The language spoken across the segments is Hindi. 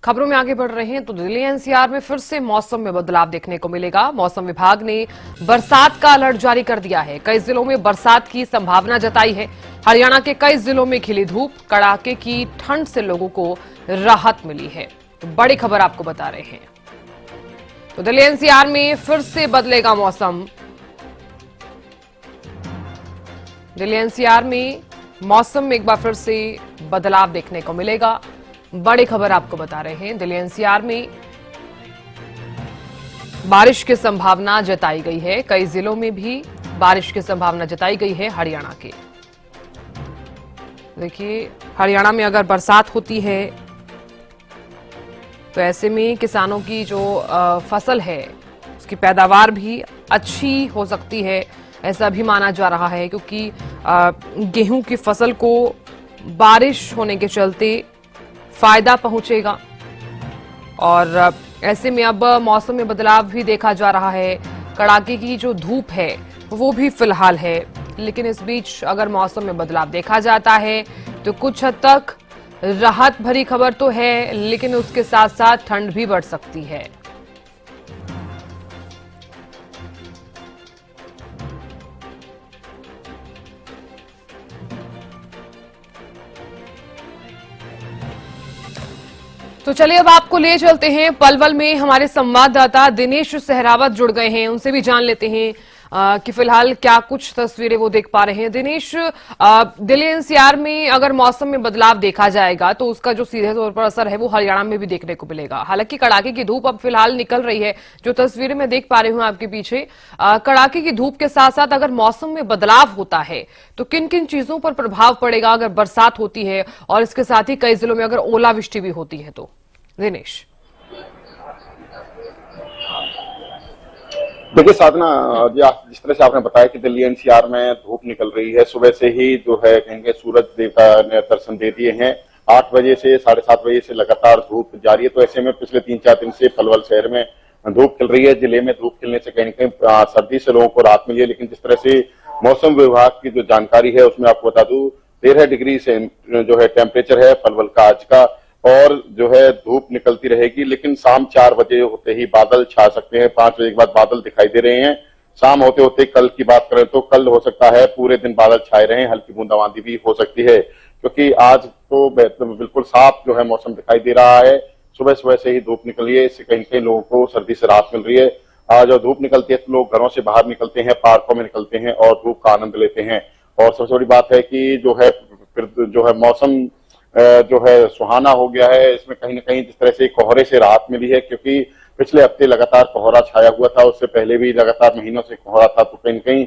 खबरों में आगे बढ़ रहे हैं तो दिल्ली एनसीआर में फिर से मौसम में बदलाव देखने को मिलेगा। मौसम विभाग ने बरसात का अलर्ट जारी कर दिया है। कई जिलों में बरसात की संभावना जताई है। हरियाणा के कई जिलों में खिली धूप, कड़ाके की ठंड से लोगों को राहत मिली है। तो बड़ी खबर आपको बता रहे हैं। तो दिल्ली एनसीआर में फिर से बदलेगा मौसम। दिल्ली एनसीआर में मौसम में एक बार फिर से बदलाव देखने को मिलेगा। बड़ी खबर आपको बता रहे हैं। दिल्ली एनसीआर में बारिश की संभावना जताई गई है। कई जिलों में भी बारिश की संभावना जताई गई है। हरियाणा के देखिए, हरियाणा में अगर बरसात होती है तो ऐसे में किसानों की जो फसल है उसकी पैदावार भी अच्छी हो सकती है, ऐसा भी माना जा रहा है, क्योंकि गेहूं की फसल को बारिश होने के चलते फायदा पहुंचेगा। और ऐसे में अब मौसम में बदलाव भी देखा जा रहा है। कड़ाके की जो धूप है वो भी फिलहाल है, लेकिन इस बीच अगर मौसम में बदलाव देखा जाता है तो कुछ हद तक राहत भरी खबर तो है, लेकिन उसके साथ साथ ठंड भी बढ़ सकती है। तो चलिए अब आपको ले चलते हैं पलवल में। हमारे संवाददाता दिनेश सहरावत जुड़ गए हैं, उनसे भी जान लेते हैं कि फिलहाल क्या कुछ तस्वीरें वो देख पा रहे हैं। दिनेश, दिल्ली एनसीआर में अगर मौसम में बदलाव देखा जाएगा तो उसका जो सीधे तौर पर असर है वो हरियाणा में भी देखने को मिलेगा। हालांकि कड़ाके की धूप अब फिलहाल निकल रही है, जो तस्वीरें मैं देख पा रही हूँ आपके पीछे। कड़ाके की धूप के साथ साथ अगर मौसम में बदलाव होता है तो किन किन चीजों पर प्रभाव पड़ेगा अगर बरसात होती है, और इसके साथ ही कई जिलों में अगर ओलावृष्टि भी होती है तो? दिनेश, देखिए साधना, जिस तरह से आपने बताया कि दिल्ली एनसीआर में धूप निकल रही है, सुबह से ही जो है कहेंगे सूरज देवता ने दर्शन दे दिए हैं। 8 बजे से 7:30 बजे से लगातार धूप जारी है। तो ऐसे में पिछले 3-4 दिन से पलवल शहर में धूप खिल रही है। जिले में धूप खिलने से कहीं न कहीं सर्दी से लोगों को राहत मिली है। लेकिन जिस तरह से मौसम विभाग की जो जानकारी है उसमें आपको बता दूं, 13 डिग्री से जो है टेम्परेचर है पलवल का आज का, और जो है धूप निकलती रहेगी। लेकिन शाम 4 बजे होते ही बादल छा सकते हैं। 5 बजे के बाद बादल दिखाई दे रहे हैं। शाम होते होते कल की बात करें तो कल हो सकता है पूरे दिन बादल छाए रहे, हल्की बूंदाबांदी भी हो सकती है, क्योंकि आज तो बिल्कुल साफ जो है मौसम दिखाई दे रहा है। सुबह सुबह से ही धूप निकली है, इससे कहीं कहीं लोगों को सर्दी से राहत मिल रही है। आज जब धूप निकलती है तो लोग घरों से बाहर निकलते हैं, पार्कों में निकलते हैं और धूप का आनंद लेते हैं। और सबसे बड़ी बात है कि जो है मौसम जो है सुहाना हो गया है। इसमें कहीं न कहीं जिस तरह से कोहरे से राहत मिली है, क्योंकि पिछले हफ्ते लगातार कोहरा छाया हुआ था, उससे पहले भी लगातार महीनों से कोहरा था, तो कहीं न कहीं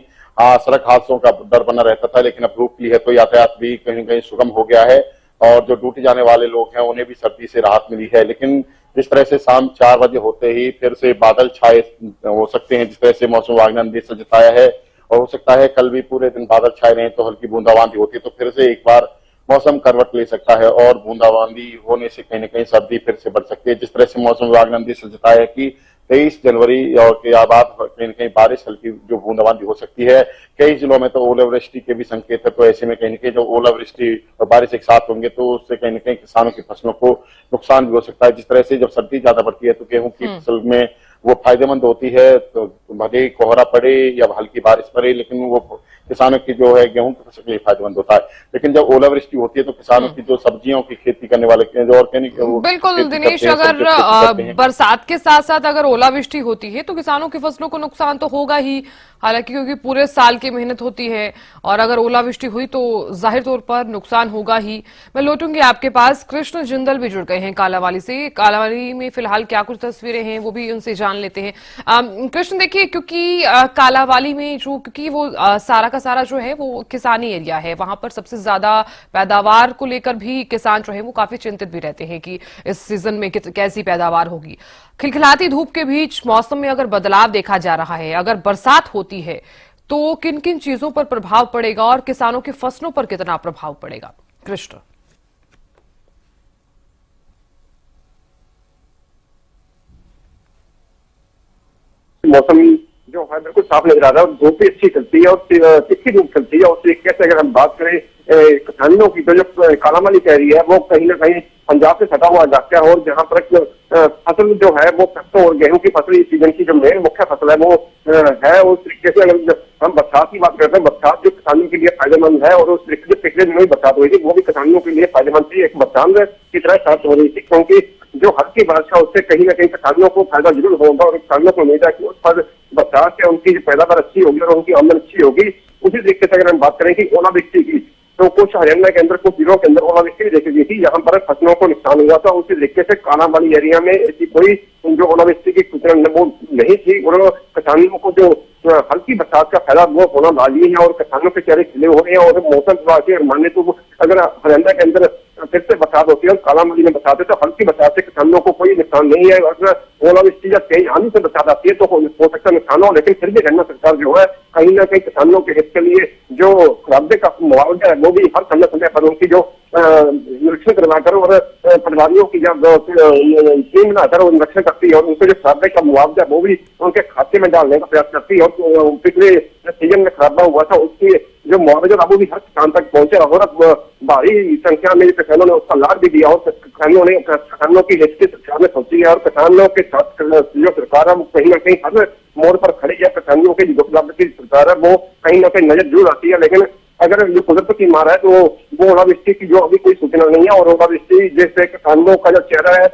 सड़क हादसों का डर बना रहता था। लेकिन अब धूप खिली है तो यातायात भी कहीं न कहीं सुगम हो गया है, और जो ड्यूटी जाने वाले लोग हैं उन्हें भी सर्दी से राहत मिली है। लेकिन जिस तरह से शाम 4 बजे होते ही फिर से बादल छाए हो सकते हैं, जिस तरह से मौसम विभाग ने अंदेशा जताया है, और हो सकता है कल भी पूरे दिन बादल छाए रहे तो हल्की बूंदाबांदी होती है, तो फिर से एक बार मौसम करवट ले सकता है और बूंदाबांदी होने से कहीं न कहीं सर्दी फिर से बढ़ सकती है। जिस तरह से मौसम विभाग ने अंदेशा जताया है कि 23 जनवरी और के बाद कहीं न कहीं बारिश, हल्की जो बूंदाबांदी हो सकती है। कई जिलों में तो ओलावृष्टि के भी संकेत है। तो ऐसे में कहीं न कहीं जो ओलावृष्टि और बारिश एक साथ होंगे तो उससे कहीं न कहीं किसानों की फसलों को नुकसान भी हो सकता है। जिस तरह से जब सर्दी ज्यादा बढ़ती है तो गेहूं की फसल में वो फायदेमंद होती है, तो भले कोहरा पड़े या हल्की बारिश पड़े, लेकिन वो किसानों की जो है गेहूं की फसल के लिए फायदेमंद होता है। लेकिन जब ओलावृष्टि होती है तो किसानों की जो सब्जियों की खेती करने वाले जो ऑर्गेनिक, बिल्कुल दिनेश, अगर बरसात के साथ साथ अगर ओलावृष्टि होती है तो किसानों की फसलों को नुकसान तो होगा ही, हालांकि क्योंकि पूरे साल की मेहनत होती है, और अगर ओलावृष्टि हुई तो जाहिर तौर पर नुकसान होगा ही। मैं लौटूंगी आपके पास। कृष्ण जिंदल भी जुड़ गए हैं कालावाली से। कालावाली में फिलहाल क्या कुछ तस्वीरें हैं वो भी उनसे जान लेते हैं। कृष्ण, देखिए, क्योंकि कालावाली में जो क्योंकि वो सारा का सारा जो है वो किसानी एरिया है, वहां पर सबसे ज्यादा पैदावार को लेकर भी किसान जो है वो काफी चिंतित भी रहते हैं कि इस सीजन में कैसी पैदावार होगी। खिलखिलाती धूप के बीच मौसम में अगर बदलाव देखा जा रहा है, अगर बरसात होती है तो किन किन चीजों पर प्रभाव पड़ेगा और किसानों की फसलों पर कितना प्रभाव पड़ेगा? कृष्ण, मौसम जो है बिल्कुल साफ नजर आ रहा है। धूप भी अच्छी चलती है और तिखी धूप चलती है। और तरीके से अगर हम बात करें किसानों की जो कालामाली कह रही है वो कहीं ना कहीं पंजाब से सटा हुआ इलाका है, और जहाँ पर फसल जो है वो सरसों और गेहूं की फसल इस सीजन की जो मेन मुख्य फसल है वो है। उस तरीके से अगर हम बरसात की बात करते हैं, बरसात जो किसानों के लिए फायदेमंद है, और उस तरीके से पिछले दिनों ही बरसात हुई थी वो भी किसानों के लिए फायदेमंद थी, एक बरसात की तरह स्टार्ट हो रही थी, क्योंकि जो हल्की बारिश है उससे कहीं ना कहीं किसानों को फायदा जरूर होगा, और किसानों को उम्मीद है कि उस पर बरसात से उनकी पैदावार अच्छी होगी और उनकी आमदन अच्छी होगी। उसी तरीके से अगर हम बात करें कि ओलावृष्टि की, तो कुछ हरियाणा के अंदर कुछ जिलों के अंदर ओलावृष्टि भी देखी गई थी, यहाँ पर फसलों को नुकसान हुआ था। उसी तरीके से कालाबाड़ी एरिया में ऐसी कोई जो ओलावृष्टि की सूचना वो नहीं थी, और किसानों को जो हल्की बरसात का फायदा वो होना लाजमी है, और किसानों के चेहरे खिले हो रहे हैं। और मौसम विभाग के माने तो अगर हरियाणा के अंदर फिर से बरसात होती है और कालाबाड़ी में बरसात है तो हल्की बरसात से किसानों को कोई नुकसान नहीं है। अगर ओलावृष्टि या तेज आंधी से बरसात आती है तो हो सकता है नुकसान हो, लेकिन फिर भी हरियाणा सरकार जो है कहीं ना कहीं किसानों के हित के लिए जो खराबे का मुआवजा है वो भी हर समय समय पर उनकी जो निरीक्षण करवाकर और पटवारियों की जब टीम बनाकर निरीक्षण करती है और उनको जो खराबे का मुआवजा वो भी उनके खाते में डालने का प्रयास करती है। और पिछले सीजन में खराबा हुआ था उसकी जो मुआवजा था वो भी हर किसान तक पहुंचे, और भारी संख्या में किसानों ने उसका लाभ भी दिया, और किसानों की हित की सरकार ने सोची है, और किसानों के साथ जो सरकार है वो कहीं ना कहीं हर मोड़ पर खड़ी है। किसानों की जो की सरकार है वो कहीं ना कहीं नजर जरूर आती है, लेकिन अगर जो कुदरत की मार है तो वो ओलावृष्टि की जो अभी कोई सूचना नहीं है। और ओलावृष्टि जैसे किसानों का जो चेहरा है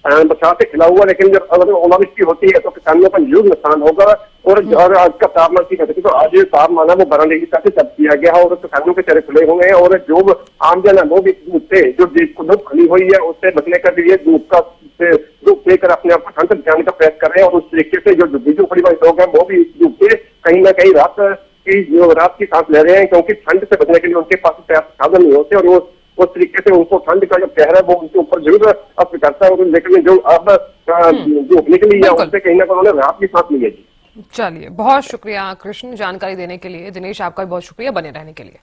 बरसात से खिला हुआ, लेकिन जब अगर ओलावृष्टि होती है तो किसानों का जरूर नुकसान होगा। और आज का तापमान की कहते तो आज तापमान है वो 12 डिग्री तक सेट किया गया है, और किसानों के चेहरे खुले हुए हैं, और जो आमजन है वो भी उससे जो कुदरत खुली हुई है उससे बचने के लिए धूप देकर अपने आप को ठंड से बचाने का प्रयास कर रहे हैं। और उस तरीके से जो बीजू पड़ी वाले लोग हैं वो भी धूप से कहीं ना कहीं रात की सांस ले रहे हैं, क्योंकि ठंड से बचने के लिए उनके पास पर्याप्त साधन नहीं होते, और वो उस तरीके से उनको ठंड का जो कहर है वो उनके ऊपर जरूर असर करता है। लेकिन जो अब धूप निकली है उससे कहीं ना कहीं उन्होंने रात की सांस ली है। जी चलिए, बहुत शुक्रिया कृष्ण जानकारी देने के लिए। दिनेश आपका भी बहुत शुक्रिया बने रहने के लिए।